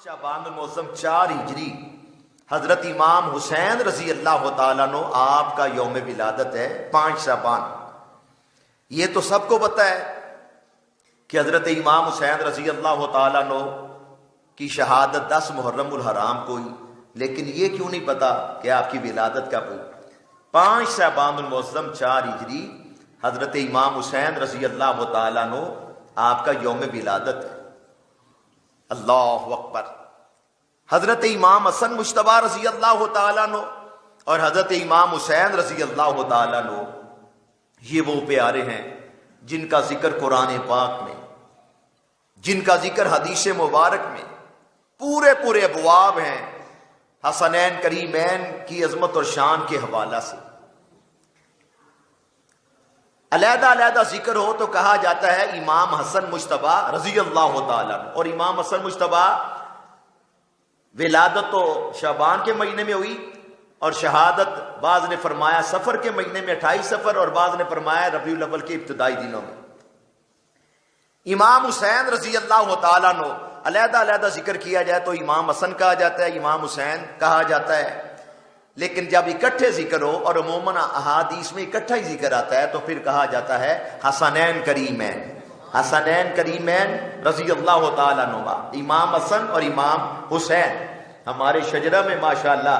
شعبان الموسم 4 ہجری حضرت امام حسین رضی اللہ تعالیٰ عنہ آپ کا یوم ولادت ہے 5 شعبان۔ یہ تو سب کو پتہ ہے کہ حضرت امام حسین رضی اللہ تعالیٰ عنہ کی شہادت 10 محرم الحرام کو ہوئی، لیکن یہ کیوں نہیں پتا کہ آپ کی ولادت کب ہوئی؟ 5 شعبان الموسم 4 ہجری حضرت امام حسین رضی اللہ تعالیٰ عنہ آپ کا یوم ولادت ہے۔ اللہ اکبر۔ حضرت امام حسن مجتبیٰ رضی اللہ تعالیٰ عنہ اور حضرت امام حسین رضی اللہ تعالیٰ عنہ یہ وہ پیارے ہیں جن کا ذکر قرآن پاک میں، جن کا ذکر حدیث مبارک میں پورے ابواب ہیں حسنین کریمین کی عظمت اور شان کے حوالہ سے۔ علیحدہ ذکر ہو تو کہا جاتا ہے امام حسن مجتبیٰ رضی اللہ تعالیٰ عنہ، اور امام حسن مجتبیٰ ولادت تو شعبان کے مہینے میں ہوئی اور شہادت بعض نے فرمایا سفر کے مہینے میں 28 سفر اور بعض نے فرمایا ربیع الاول کے ابتدائی دنوں میں۔ امام حسین رضی اللہ تعالیٰ عنہ علیحدہ ذکر کیا جائے تو امام حسن کہا جاتا ہے، امام حسین کہا جاتا ہے، لیکن جب اکٹھے ذکر ہو اور عموماً احادیث میں اکٹھا ہی ذکر آتا ہے تو پھر کہا جاتا ہے حسنین کریمین، حسنین کریمین رضی اللہ تعالیٰ عنہ، امام حسن اور امام حسین۔ ہمارے شجرہ میں ماشاءاللہ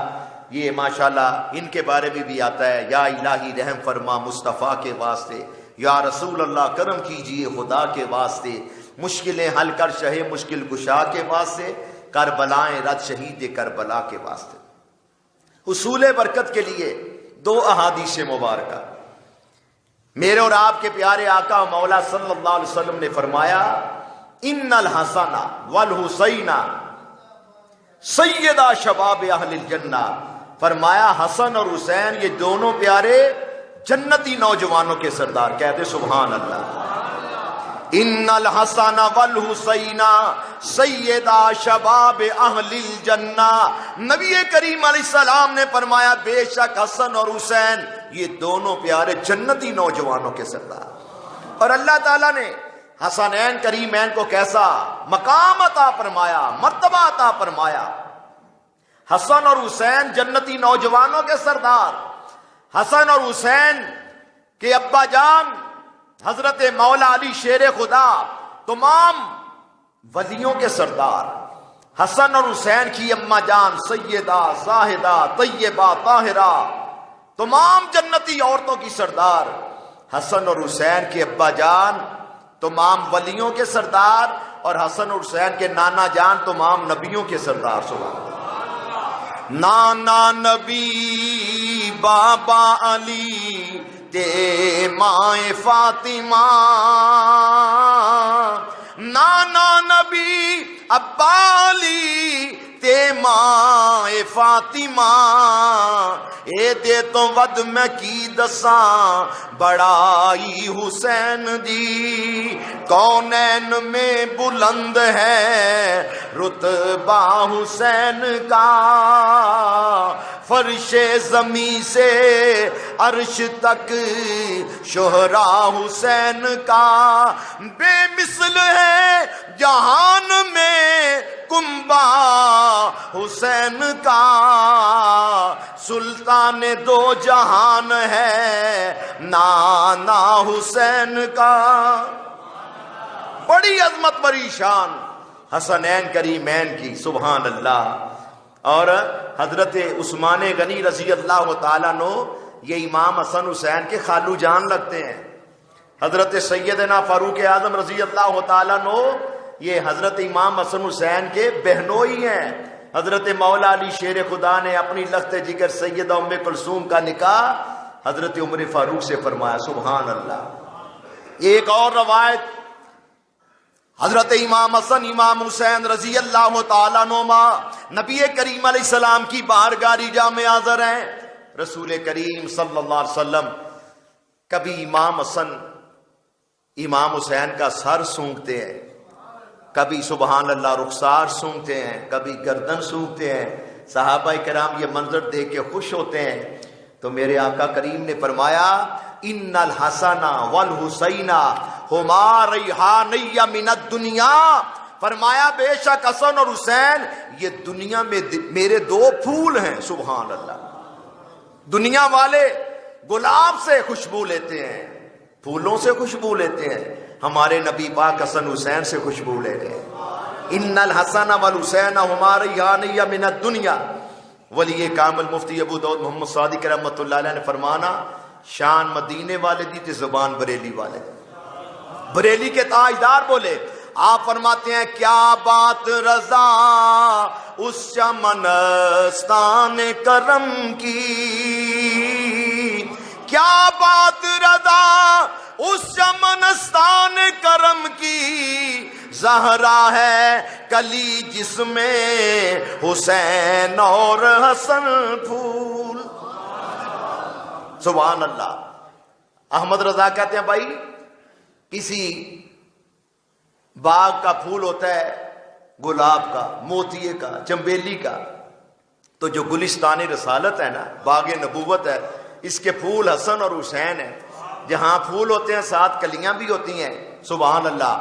یہ ماشاءاللہ ان کے بارے میں بھی آتا ہے، یا الہی رحم فرما مصطفیٰ کے واسطے، یا رسول اللہ کرم کیجئے خدا کے واسطے، مشکلیں حل کر شہ مشکل کشا کے واسطے، کربلائیں رد شہید کربلا کے واسطے۔ حصول برکت کے لیے 2 احادیث مبارکہ میرے اور آپ کے پیارے آقا مولا صلی اللہ علیہ وسلم نے فرمایا ان الحسن والحسین سیدہ شباب اہل الجنہ، فرمایا حسن اور حسین یہ دونوں پیارے جنتی نوجوانوں کے سردار، کہتے سبحان اللہ۔ ان الحسن والحسین سیدہ شباب اہل الجنہ، نبی کریم علیہ السلام نے فرمایا بے شک حسن اور حسین یہ دونوں پیارے جنتی نوجوانوں کے سردار۔ اور اللہ تعالیٰ نے حسنین کریمین کو کیسا مقام عطا فرمایا، مرتبہ عطا فرمایا۔ حسن اور حسین جنتی نوجوانوں کے سردار، حسن اور حسین کے ابا جان حضرت مولا علی شیر خدا تمام ولیوں کے سردار، حسن اور حسین کی اماں جان سیدہ زاہدہ طیبہ طاہرہ تمام جنتی عورتوں کی سردار، حسن اور حسین کے ابا جان تمام ولیوں کے سردار، اور حسن اور حسین کے نانا جان تمام نبیوں کے سردار۔ سبحان اللہ۔ نانا نبی بابا علی تے ماں فاطمہ، نانا نبی ابا علی تے ماں فاطمہ، اے دے تو ود میں کی دساں بڑائی حسین دی، کونین میں بلند ہے رتبہ حسین کا، فرش زمین سے عرش تک شہرا حسین کا، بے مثل ہے جہان میں کنبہ حسین کا، سلطان 2 جہان ہے نانا حسین کا۔ بڑی عظمت بڑی شان حسنین کریمین کی، سبحان اللہ۔ اور حضرت عثمان غنی رضی اللہ تعالیٰ عنہ یہ امام حسن حسین کے خالو جان لگتے ہیں۔ حضرت سیدنا فاروق اعظم رضی اللہ تعالیٰ عنہ یہ حضرت امام حسن حسین کے بہنوئی ہیں۔ حضرت مولا علی شیر خدا نے اپنی لخت جگر سیدہ ام کلثوم کا نکاح حضرت عمر فاروق سے فرمایا، سبحان اللہ۔ ایک اور روایت حضرت امام حسن امام حسین رضی اللہ تعالیٰ عنہما نبی کریم علیہ السلام کی بارگاہ رجا میں حاضر ہیں۔ رسول کریم صلی اللہ علیہ وسلم کبھی امام حسن امام حسین کا سر سونگتے ہیں، کبھی سبحان اللہ رخسار سونگتے ہیں، کبھی گردن سونگتے ہیں۔ صحابہ کرام یہ منظر دیکھ کے خوش ہوتے ہیں تو میرے آقا کریم نے فرمایا ان الحسن والحسین ہما ریحانی من الدنیا فرمایا بے شک حسن اور حسین یہ دنیا میں میرے دو پھول ہیں. سبحان اللہ. دنیا والے گلاب سے خوشبو لیتے ہیں, پھولوں سے خوشبو لیتے ہیں, ہمارے نبی پاک حسن حسین سے خوشبو لے رہے ہیں. ان الحسن والحسین ہما ریحان من الدنیا. ولی کامل مفتی ابو داؤد محمد صادق رحمۃ اللہ علیہ نے فرمانا شان مدینے والے دی تے زبان بریلی والے. بریلی کے تاجدار بولے, آپ فرماتے ہیں کیا بات رضا اس چمنستان کرم کی, کیا بات رضا اس چمنستان کرم کی, زہرا ہے کلی جس میں حسین اور حسن پھول. سبحان اللہ. احمد رضا کہتے ہیں بھائی کسی باغ کا پھول ہوتا ہے گلاب کا, موتیے کا, چنبیلی کا, تو جو گلستان رسالت ہے نا, باغ نبوت ہے, اس کے پھول حسن اور حسین ہیں. جہاں پھول ہوتے ہیں ساتھ کلیاں بھی ہوتی ہیں. سبحان اللہ.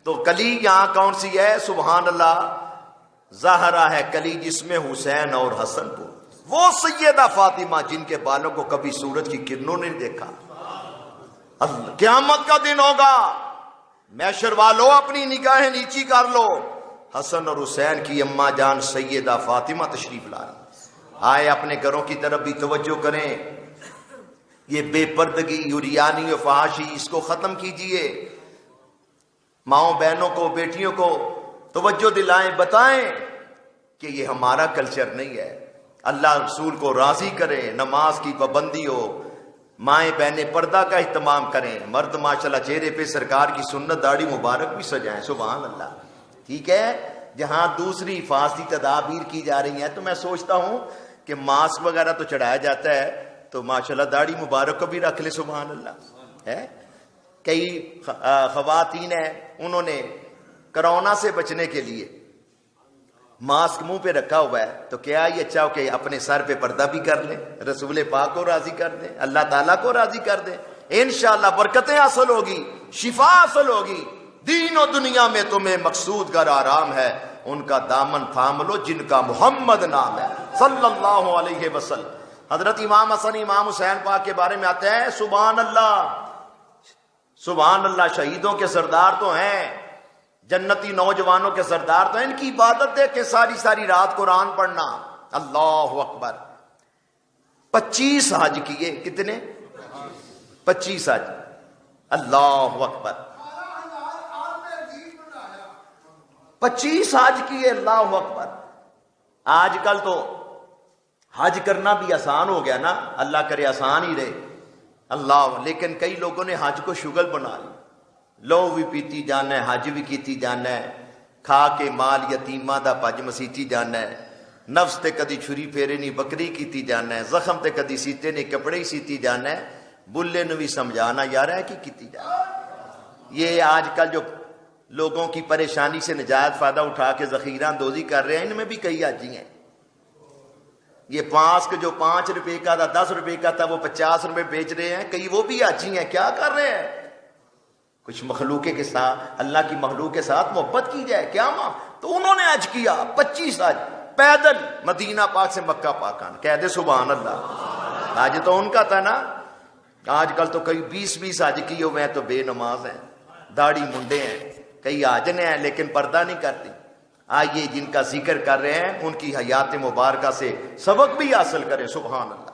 تو کلی یہاں کون سی ہے؟ سبحان اللہ. زہرا ہے کلی جس میں حسین اور حسن پھول. وہ سیدہ فاطمہ جن کے بالوں کو کبھی سورج کی کرنوں نے دیکھا. قیامت کا دن ہوگا, محشر والو اپنی نگاہیں نیچی کر لو, حسن اور حسین کی اماں جان سیدہ فاطمہ تشریف لا رہی. آئے اپنے گھروں کی طرف بھی توجہ کریں. یہ بے پردگی, یوریانی و فحاشی اس کو ختم کیجئے. ماؤں بہنوں کو, بیٹیوں کو توجہ دلائیں, بتائیں کہ یہ ہمارا کلچر نہیں ہے. اللہ رسول کو راضی کریں, نماز کی پابندی ہو, مائیں بہنیں پردہ کا اہتمام کریں. مرد ماشاءاللہ چہرے پہ سرکار کی سنت داڑھی مبارک بھی سجائیں. سبحان اللہ. ٹھیک ہے, جہاں دوسری حفاظتی تدابیر کی جا رہی ہیں تو میں سوچتا ہوں کہ ماسک وغیرہ تو چڑھایا جاتا ہے تو ماشاءاللہ داڑھی مبارک کو بھی رکھ لے. سبحان اللہ. ہے کئی خواتین ہیں انہوں نے کرونا سے بچنے کے لیے ماسک منہ پہ رکھا ہوا ہے, تو کیا یہ اچھا ہو کہ اپنے سر پہ پردہ بھی کر لیں, رسول پاک کو راضی کر دیں, اللہ تعالیٰ کو راضی کر دیں. انشاءاللہ برکتیں حاصل ہوگی, شفا حاصل ہوگی. دین و دنیا میں تمہیں مقصود گر آرام ہے, ان کا دامن تھام لو جن کا محمد نام ہے صلی اللہ علیہ وسلم. حضرت امام حسن امام حسین پاک کے بارے میں آتے ہیں سبحان اللہ. سبحان اللہ. شہیدوں کے سردار تو ہیں, جنتی نوجوانوں کے سردار تو ہیں. ان کی عبادت ہے کہ ساری ساری رات قرآن پڑھنا. اللہ اکبر. 25 حج کیے. کتنے؟ 25 حج. اللہ اکبر. 25 حج کیے. اللہ اکبر. آج کل تو حج کرنا بھی آسان ہو گیا نا, اللہ کرے آسان ہی رہے. اللہ. لیکن کئی لوگوں نے حج کو شغل بنا لی. لو بھی پیتی جانا ہے, حج بھی کیتی جانا ہے, کھا کے مال یتیماں دا پج مسیتی جانا ہے, نفس تے کدی چھری پھیرے نہیں بکری کیتی جانا ہے, زخم تے کدی سیتے نہیں کپڑے ہی سیتی جانا ہے. بلے نو بھی سمجھانا یار ہے کہ کیتی جانا. یہ آج کل جو لوگوں کی پریشانی سے نجات فائدہ اٹھا کے ذخیرہ اندوزی کر رہے ہیں, ان میں بھی کئی حاجی ہیں. یہ ماسک جو 5 روپے کا تھا 10 روپے کا تھا وہ 50 روپے بیچ رہے ہیں. کئی وہ بھی حاجی ہیں. کیا کر رہے ہیں؟ کچھ مخلوق کے ساتھ, اللہ کی مخلوق کے ساتھ محبت کی جائے. کیا ماں تو انہوں نے حج کیا 25 حج پیدل مدینہ پاک سے مکہ پاک آنا. کہہ دے سبحان اللہ. حج تو ان کا تھا نا. آج کل تو کئی 20 حج کیے ہوئے ہیں تو بے نماز ہیں, داڑھی منڈے ہیں, کئی حاجن ہیں لیکن پردہ نہیں کرتی. آئیے جن کا ذکر کر رہے ہیں ان کی حیات مبارکہ سے سبق بھی حاصل کریں. سبحان اللہ.